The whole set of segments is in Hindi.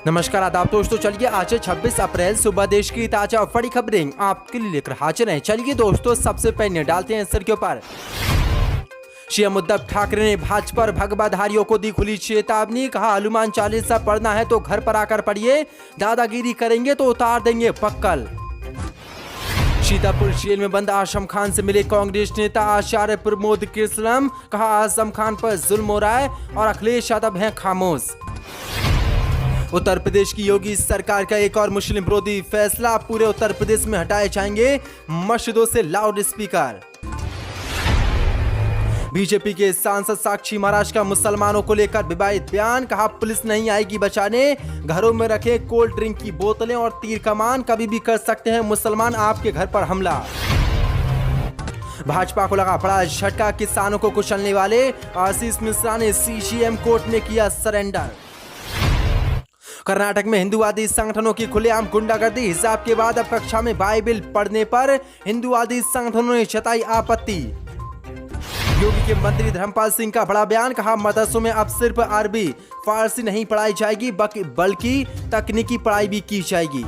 नमस्कार आदाब दोस्तों, चलिए आज 26 अप्रैल सुबह देश की ताजा और बड़ी खबरें आपके लिए लेकर हाजिर हैं। चलिए दोस्तों, सबसे पहले डालते हैं सर के ऊपर। सीएम उद्धव ठाकरे ने भाजपा और भगवाधारियों को दी खुली चेतावनी। कहा, हनुमान चालीसा पढ़ना है तो घर पर आकर पढ़िए, दादागिरी करेंगे तो उतार देंगे पक्कल। सीतापुर जेल में बंद आजम खान से मिले कांग्रेस नेता आचार्य प्रमोद कृष्णम। कहा, आजम खान पर जुल्म हो रहा है और अखिलेश यादव हैं खामोश। उत्तर प्रदेश की योगी सरकार का एक और मुस्लिम विरोधी फैसला, पूरे उत्तर प्रदेश में हटाए जाएंगे मस्जिदों से लाउड स्पीकर। बीजेपी के सांसद साक्षी महाराज का मुसलमानों को लेकर विवादित बयान। कहा, पुलिस नहीं आएगी बचाने, घरों में रखे कोल्ड ड्रिंक की बोतलें और तीर कमान, कभी भी कर सकते हैं मुसलमान आपके घर पर हमला। भाजपा को लगा बड़ा झटका, किसानों को कुचलने वाले आशीष मिश्रा ने सीसीएम कोर्ट में किया सरेंडर। कर्नाटक में हिंदूवादी संगठनों की खुलेआम गुंडागर्दी, हिसाब के बाद अब कक्षा में बाइबिल पढ़ने पर हिंदूवादी संगठनों ने जताई आपत्ति। योगी के मंत्री धर्मपाल सिंह का बड़ा बयान। कहा, मदरसों में अब सिर्फ अरबी फारसी नहीं पढ़ाई जाएगी बल्कि तकनीकी पढ़ाई भी की जाएगी।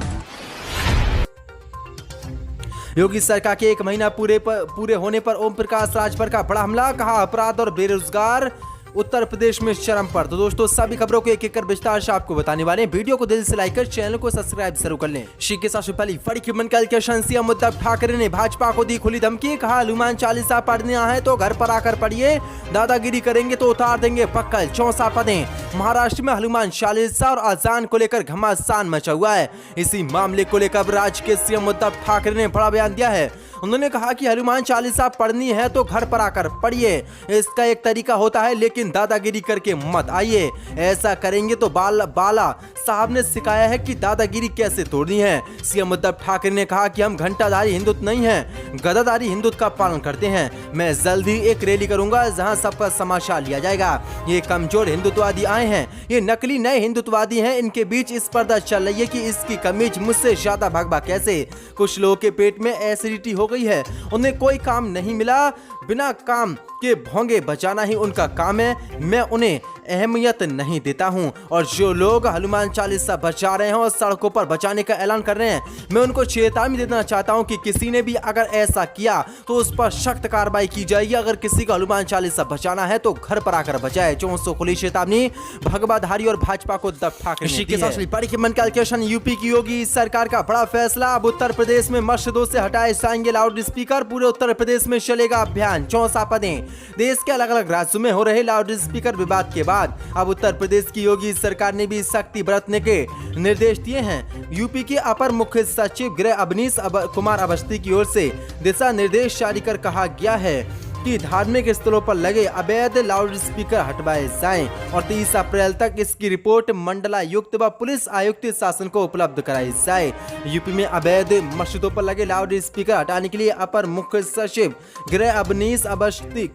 योगी सरकार के एक महीना पूरे होने पर ओम प्रकाश राजभर का बड़ा हमला। कहा, अपराध और बेरोजगार उत्तर प्रदेश में चरम पर। तो दोस्तों, सभी खबरों को एक एक कर विस्तार से आपको बताने वाले हैं। वीडियो को दिल से लाइक कर चैनल को सब्सक्राइब जरूर कर लें। इसी के साथ पहली बड़ी खबर कल सीएम उद्धव ठाकरे ने भाजपा को दी खुली धमकी। कहा, हनुमान चालीसा पढ़ने आए तो घर पर आकर पढ़िए, दादागिरी करेंगे तो उतार देंगे पक्कल। 64 पदें। महाराष्ट्र में हनुमान चालीसा और अजान को लेकर घमासान मचा हुआ है। इसी मामले को लेकर राज्य के सीएम उद्धव ठाकरे ने बड़ा बयान दिया है। उन्होंने कहा कि हनुमान चालीसा पढ़नी है तो घर पर आकर पढ़िए, इसका एक तरीका होता है, लेकिन दादागिरी करके मत आइए। ऐसा करेंगे तो बाला साहब ने सिखाया है कि दादागिरी कैसे तोड़नी है। सीएम उद्धव ठाकरे ने कहा कि हम घंटाधारी हिंदुत्व नहीं हैं, गदाधारी हिंदुत्व का पालन करते हैं। मैं जल्द ही एक रैली करूंगा जहां सबका समाचार लिया जाएगा। ये कमजोर हिंदुत्ववादी आए हैं, ये नकली नए हिंदुत्ववादी हैं, इनके बीच इस पर्दा चल रही है कि इसकी कमीज मुझसे ज्यादा भगवा कैसे। कुछ लोगों के पेट में एसिडिटी हो गई है, उन्हें कोई काम नहीं मिला, बिना काम के भोंगे बचाना ही उनका काम है। मैं उन्हें अहमियत नहीं देता हूं, और जो लोग हनुमान चालीसा बचा रहे हैं और सड़कों पर बचाने का ऐलान कर रहे हैं, मैं उनको चेतावनी देना चाहता हूं कि किसी ने भी अगर ऐसा किया तो उस पर सख्त कार्रवाई की जाएगी। अगर किसी को हनुमान चालीसा बचाना है तो घर पर आकर बचाए। 400 खुली चेतावनी भगवाधारी और भाजपा को उद्धव ठाकरे ने दी है। बड़ी कैलकुलेशन, यूपी की योगी सरकार का बड़ा फैसला। अब उत्तर प्रदेश में मस्जिदों से हटाए जाएंगे लाउड स्पीकर, पूरे उत्तर प्रदेश में चलेगा अभियान। 64 पदें। देश के अलग अलग राज्यों में हो रहे लाउड स्पीकर विवाद के बाद अब उत्तर प्रदेश की योगी सरकार ने भी सख्ती बरतने के निर्देश दिए हैं। यूपी के अपर मुख्य सचिव गृह अवनीश कुमार अवस्थी की ओर से दिशा निर्देश जारी कर कहा गया है कि धार्मिक स्थलों पर लगे अवैध लाउड स्पीकर हटवाए जाएं और 30 अप्रैल तक इसकी रिपोर्ट मंडलायुक्त व पुलिस आयुक्त शासन को उपलब्ध कराई जाए। यूपी में अवैध मस्जिदों पर लगे लाउड स्पीकर हटाने के लिए अपर मुख्य सचिव गृह अवनीश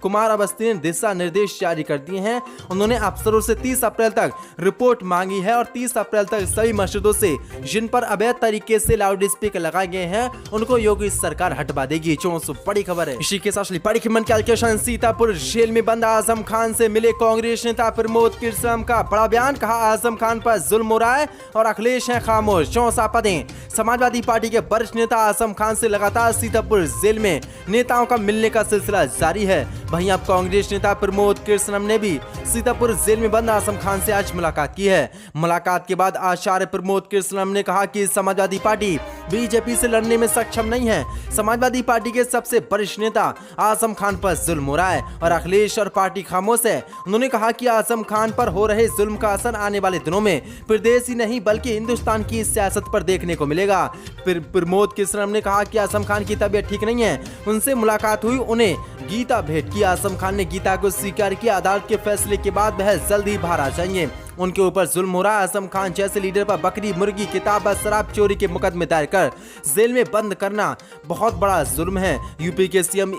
कुमार अवस्थी ने दिशा निर्देश जारी कर दिए हैं। उन्होंने अफसरों से 30 अप्रैल तक रिपोर्ट मांगी है और 30 अप्रैल तक सभी मस्जिदों से जिन पर अवैध तरीके से लाउड स्पीकर लगाए गए हैं उनको योगी सरकार हटवा देगी। 400 बड़ी खबर है। इसी के साथ बड़ी खबर सीतापुर जेल में बंद आजम खान से मिले कांग्रेस नेता प्रमोद कृष्णम का बड़ा बयान। कहा, आजम खान पर जुल्म हो रहा है और अखिलेश हैं खामोश। 64 पदें। समाजवादी पार्टी के वरिष्ठ नेता आजम खान से लगातार सीतापुर जेल में नेताओं का मिलने का सिलसिला जारी है। वहीं अब कांग्रेस नेता प्रमोद कृष्णम ने भी सीतापुर जेल में बंद आजम खान से आज मुलाकात की है। मुलाकात के बाद आचार्य प्रमोद कृष्णम ने कहा कि समाजवादी पार्टी बीजेपी से लड़ने में सक्षम नहीं है। समाजवादी पार्टी के सबसे वरिष्ठ नेता आजम खान पर जुल्म हो रहा है और अखिलेश और पार्टी खामोश है। उन्होंने कहा कि आजम खान पर हो रहे जुल्म का असर आने वाले दिनों में प्रदेश ही नहीं बल्कि हिंदुस्तान की सियासत पर देखने को मिलेगा। प्रमोद कृष्णम ने कहा कि आजम खान की तबीयत ठीक नहीं है, उनसे मुलाकात हुई, उन्हें गीता भेंट की। आजम खान ने गीता को स्वीकार किया। अदालत के फैसले के बाद वह जल्द ही बाहर आ जाएंगे। उनके ऊपर जुल्म हो रहा है। आजम खान जैसे लीडर पर बकरी मुर्गी किताब व शराब चोरी के मुकदमे दायर कर जेल में बंद करना बहुत बड़ा जुल्म है। यूपी के सीएम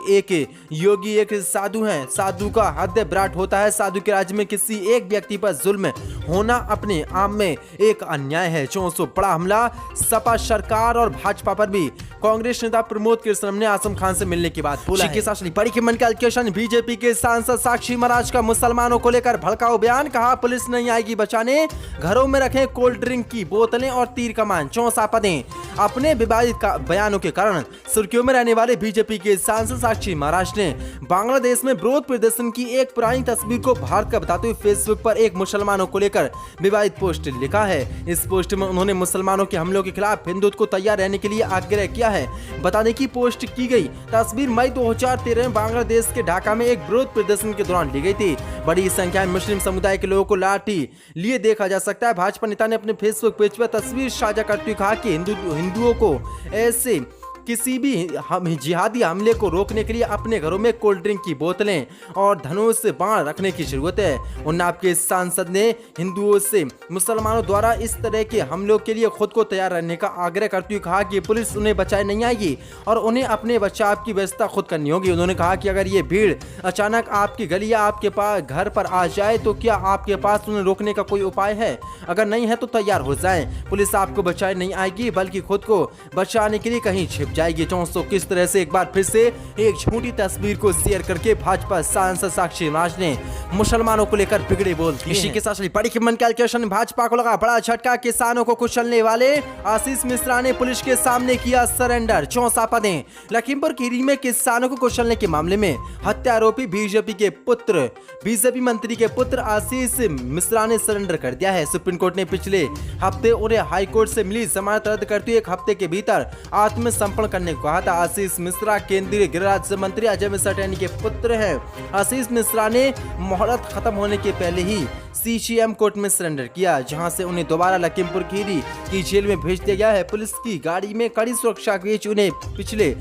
योगी एक साधु हैं, साधु का हृदय विराट होता है। साधु के राज्य में किसी एक व्यक्ति पर जुल्म होना अपने आप में एक अन्याय है। 400 बड़ा हमला सपा सरकार और भाजपा पर भी। कांग्रेस नेता प्रमोद कृष्णम ने आजम खान से मिलने के बाद बोला है। बीजेपी के सांसद साक्षी महाराज का मुसलमानों को लेकर भड़काऊ बयान। कहा, पुलिस नहीं आएगी जिंदगी बचाने घरों में रखें कोल्ड ड्रिंक की बोतलें और तीर कमान। चौंसापदें अपने विवादित बयानों के कारण सुर्खियों में रहने वाले बीजेपी के सांसद साक्षी महाराज ने बांग्लादेश में विरोध प्रदर्शन की एक पुरानी तस्वीर को भारत का बताते हुए फेसबुक पर एक मुसलमानों को लेकर विवादित पोस्ट लिखा है। इस पोस्ट में उन्होंने मुसलमानों के हमलों के खिलाफ हिंदुत्व को तैयार रहने के लिए आग्रह किया है। बताने की पोस्ट की गई तस्वीर मई 2013 में बांग्लादेश के ढाका में एक विरोध प्रदर्शन के दौरान ली गई थी। बड़ी संख्या में मुस्लिम समुदाय के लोगों को लाठी लिए देखा जा सकता है। भाजपा नेता ने अपने फेसबुक पेज पर तस्वीर साझा करते हुए कहा कि हिंदुओं को ऐसे किसी भी जिहादी हमले को रोकने के लिए अपने घरों में कोल्ड ड्रिंक की बोतलें और धनुष बाण रखने की जरूरत है। उन्नाव के सांसद ने हिंदुओं से मुसलमानों द्वारा इस तरह के हमलों के लिए खुद को तैयार रहने का आग्रह करते हुए कहा कि पुलिस उन्हें बचाए नहीं आएगी और उन्हें अपने बचाव की व्यवस्था खुद करनी होगी। उन्होंने कहा कि अगर ये भीड़ अचानक आपकी गली या आपके पास घर पर आ जाए तो क्या आपके पास उन्हें रोकने का कोई उपाय है? अगर नहीं है तो तैयार हो जाएं। पुलिस आपको बचाए नहीं आएगी बल्कि खुद को बचाने के लिए कहीं छिप जाएगी। तो किस तरह से एक बार फिर से एक झूठी तस्वीर को शेयर करके भाजपा सांसद साक्षी महाराज ने मुसलमानों को लेकर बिगड़े बोल दिए। इसी के साथ बड़ी कीमत कैलकुलेशन भाजपा को लगा बड़ा झटका। किसानों को कुचलने वाले आशीष मिश्रा ने पुलिस के सामने किया सरेंडर। चौंसापदें लखीमपुर खीरी में किसानों को कुचलने के मामले में हत्या आरोपी बीजेपी मंत्री के पुत्र आशीष मिश्रा ने सरेंडर कर दिया है। सुप्रीम कोर्ट ने पिछले हफ्ते उन्हें हाई कोर्ट से मिली जमानत रद्द करते हुए एक हफ्ते के भीतर आत्मसमर्पण करने को कहा था। आशीष मिश्रा केंद्रीय गृह राज्य मंत्री अजय मिश्रा टैनी के पुत्र हैं। आशीष मिश्रा ने मोहलत खत्म होने के पहले ही सीसीएम कोर्ट में सरेंडर किया, जहां से उन्हें दोबारा लखीमपुर खीरी की जेल में भेज दिया गया है। पुलिस की गाड़ी में कड़ी सुरक्षा के बीच उन्हें पिछले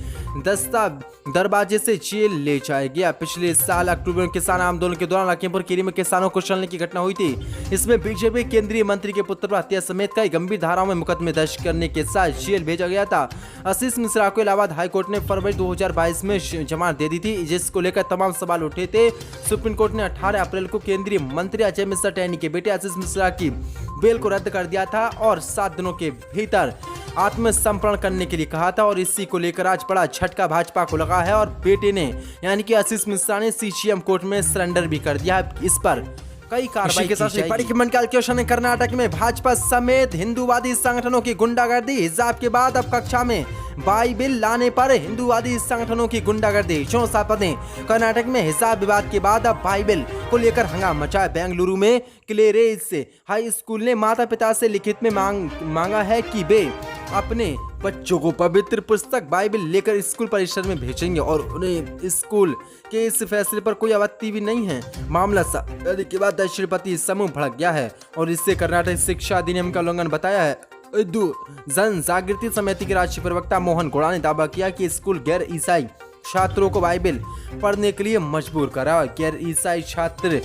दरवाजे से जेल ले जाया गया। पिछले साल अक्टूबर में किसान आंदोलन के दौरान लखीमपुर खीरी में किसानों को कुचलने की घटना हुई थी। इसमें बीजेपी केंद्रीय मंत्री के पुत्र पर हत्या समेत कई गंभीर धाराओं में मुकदमे दर्ज करने के साथ जेल भेजा गया था। आशीष मिश्रा को इलाहाबाद हाईकोर्ट ने फरवरी 2022 में जमानत दे दी थी, जिसको लेकर तमाम सवाल उठे थे। सुप्रीम कोर्ट ने 18 अप्रैल को केंद्रीय मंत्री अजय मिश्रा टैनी के बेटे आशीष मिश्रा की बेल को रद्द कर दिया था और 7 दिनों के भीतर आत्मसमर्पण करने के लिए कहा था। और इसी को लेकर आज बड़ा झटका भाजपा को लगा है और बेटे ने यानी कि आशीष मिश्रा ने सीसीएम कोर्ट में सरेंडर भी कर दिया। इस पर कई कार्रवाई के साथ बड़ी कीमत कैलकुलेशन ने कर्नाटक में भाजपा समेत हिंदूवादी संगठनों की गुंडागर्दी। हिजाब के बाद अब कक्षा में बाइबिल लाने पर हिंदूवादी संगठनों की गुंडागर्दी। चौंसापदें कर्नाटक में हिजाब विवाद के बाद अब बाइबिल को लेकर हंगामा मचा। बेंगलुरु में क्लेरेस हाई स्कूल ने माता पिता से लिखित में मांगा है कि वे अपने बच्चों को पवित्र पुस्तक बाइबिल लेकर स्कूल परिसर में भेजेंगे और उन्हें स्कूल के इस फैसले पर कोई आपत्ति भी नहीं है। मामला सामने के बाद दक्षिणपति समूह भड़क गया है और इससे कर्नाटक शिक्षा अधिनियम का उल्लंघन बताया है। हिंदू जन जागृति समिति के राष्ट्रीय प्रवक्ता मोहन गौड़ा ने दावा किया कि स्कूल गैर ईसाई छात्रों को बाइबिल पढ़ने के लिए मजबूर करा। गैर ईसाई छात्र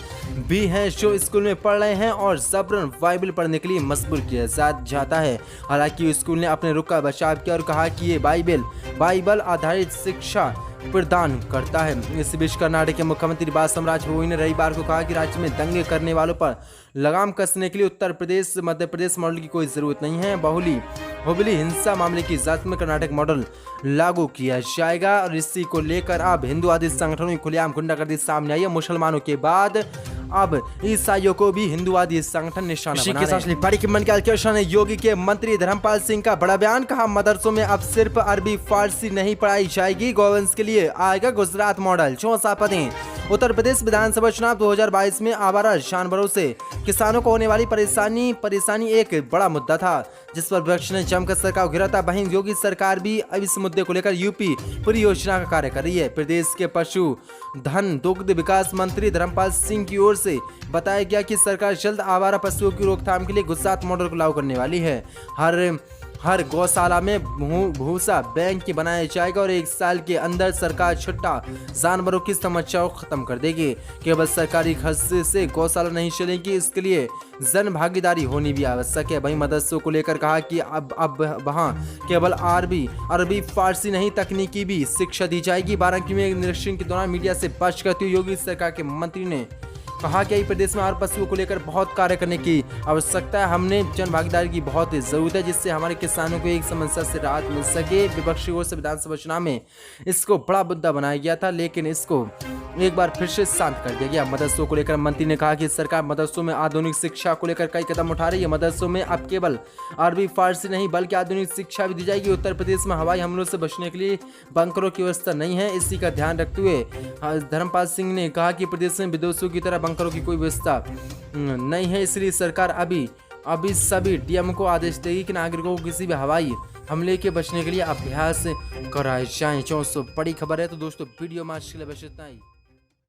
भी हैं जो स्कूल में पढ़ रहे हैं और जबरन बाइबिल पढ़ने के लिए मजबूर किया जाता है। हालांकि स्कूल ने अपने रुख का बचाव किया और कहा कि ये बाइबल आधारित शिक्षा प्रदान करता है। इस बीच कर्नाटक के मुख्यमंत्री बासवराज बोई ने रविवार को कहा कि राज्य में दंगे करने वालों पर लगाम कसने के लिए उत्तर प्रदेश मध्य प्रदेश मॉडल की कोई जरूरत नहीं है। हुबली हिंसा मामले की जांच में कर्नाटक मॉडल लागू किया जाएगा और इसी को लेकर अब हिंदूवादी संगठनों की खुलेआम गुंडागर्दी सामने आई है। मुसलमानों के बाद अब ईसाइयों को भी हिंदूवादी संगठन निशाना बना रहे हैं। बड़ी कीमत कैलकुलेशन योगी के मंत्री धर्मपाल सिंह का बड़ा बयान। कहा मदरसों में अब सिर्फ अरबी फारसी नहीं पढ़ाई जाएगी, गवर्नेंस के लिए आएगा गुजरात मॉडल। चौंसापदें उत्तर प्रदेश विधानसभा चुनाव 2022 में आवारा जानवरों से किसानों को होने वाली परेशानी एक बड़ा मुद्दा था, जिस पर विपक्ष ने जमकर सरकार को घेरा था। वहीं योगी सरकार भी अब इस मुद्दे को लेकर यूपी पूरी योजना का कार्य कर रही है। प्रदेश के पशु धन दुग्ध विकास मंत्री धर्मपाल सिंह की ओर से बताया गया कि सरकार जल्द आवारा पशुओं की रोकथाम के लिए गुजरात मॉडल को लागू करने वाली है। हर गौशाला में भूसा बैंक बनाया जाएगा और 1 साल के अंदर सरकार छुट्टा जानवरों की समस्याओं को खत्म कर देगी। केवल सरकारी खर्च से गौशाला नहीं चलेगी, इसके लिए जन भागीदारी होनी भी आवश्यक है। वहीं मदरसों को लेकर कहा कि अब वहां केवल अरबी फारसी नहीं तकनीकी भी शिक्षा दी जाएगी। बारांकी में निरीक्षण के दौरान मीडिया से बात करते हुए योगी सरकार के मंत्री ने कहा कि प्रदेश में हर पशुओं को लेकर बहुत कार्य करने की आवश्यकता है। हमने जन भागीदारी की बहुत जरूरत है, जिससे हमारे किसानों को एक समस्या से राहत मिल सके। विपक्षी ओर से विधानसभा चुनाव में इसको बड़ा मुद्दा बनाया गया था, लेकिन इसको एक बार फिर से शांत कर दिया गया। मदरसों को लेकर मंत्री ने कहा कि सरकार मदरसों में आधुनिक शिक्षा को लेकर कई कदम उठा रही है। मदरसों में अब केवल अरबी फारसी नहीं बल्कि आधुनिक शिक्षा भी दी जाएगी। उत्तर प्रदेश में हवाई हमलों से बचने के लिए बंकरों की व्यवस्था नहीं है। इसी का ध्यान रखते हुए धर्मपाल सिंह ने कहा कि प्रदेश में विदेशों की तरह बंकरों की कोई व्यवस्था नहीं है, इसलिए सरकार अभी सभी डीएम को आदेश देगी कि नागरिकों को किसी भी हवाई हमले के बचने के लिए अभ्यास कराए जाएं। 400 बड़ी खबर है। तो दोस्तों वीडियो में आज के लिए बस इतना ही।